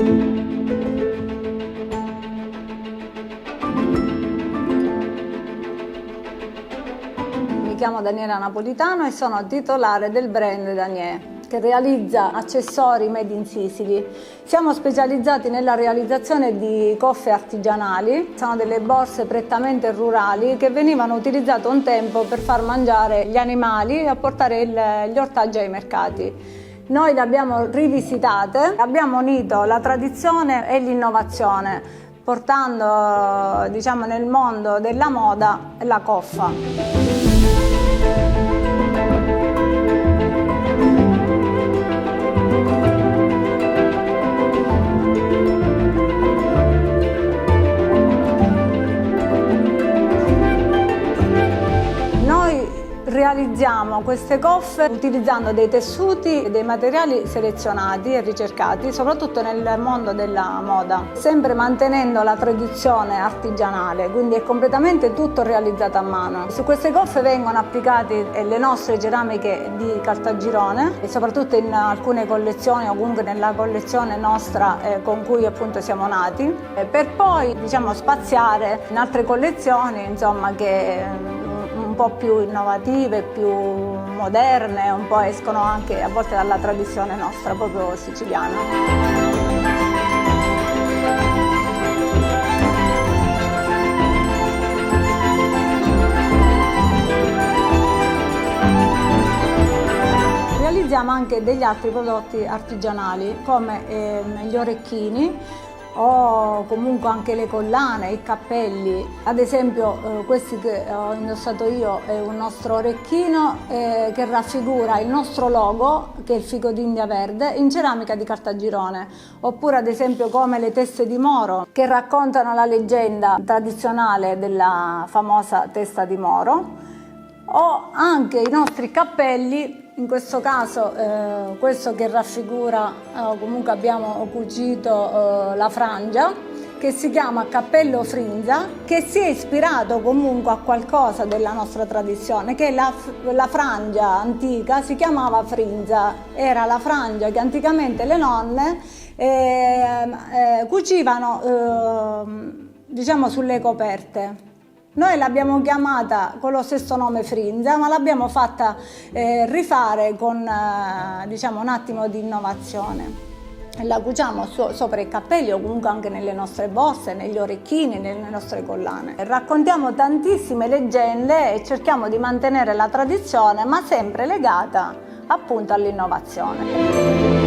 Mi chiamo Daniela Napolitano e sono titolare del brand Danier, che realizza accessori made in Sicily. Siamo specializzati nella realizzazione di coffe artigianali, sono delle borse prettamente rurali che venivano utilizzate un tempo per far mangiare gli animali e a portare gli ortaggi ai mercati. Noi le abbiamo rivisitate, abbiamo unito la tradizione e l'innovazione, portando, diciamo, nel mondo della moda la coffa. Realizziamo queste coffe utilizzando dei tessuti e dei materiali selezionati e ricercati, soprattutto nel mondo della moda, sempre mantenendo la tradizione artigianale, quindi è completamente tutto realizzato a mano. Su queste coffe vengono applicate le nostre ceramiche di Caltagirone, e soprattutto in alcune collezioni o comunque nella collezione nostra con cui appunto siamo nati, per poi, diciamo, spaziare in altre collezioni, insomma, che un po' più innovative, più moderne, un po' escono anche a volte dalla tradizione nostra proprio siciliana. Realizziamo anche degli altri prodotti artigianali come gli orecchini, o comunque anche le collane, i cappelli. Ad esempio questi che ho indossato io è un nostro orecchino che raffigura il nostro logo, che è il fico d'India verde, in ceramica di Caltagirone. Oppure ad esempio come le teste di moro, che raccontano la leggenda tradizionale della famosa testa di moro. O anche i nostri cappelli, in questo caso questo che raffigura, comunque abbiamo cucito la frangia, che si chiama cappello frinza, che si è ispirato comunque a qualcosa della nostra tradizione, che la frangia antica si chiamava frinza, era la frangia che anticamente le nonne cucivano diciamo sulle coperte. Noi l'abbiamo chiamata con lo stesso nome frinza, ma l'abbiamo fatta rifare con diciamo un attimo di innovazione. La cuciamo sopra i cappelli o comunque anche nelle nostre borse, negli orecchini, nelle nostre collane. Raccontiamo tantissime leggende e cerchiamo di mantenere la tradizione, ma sempre legata appunto all'innovazione.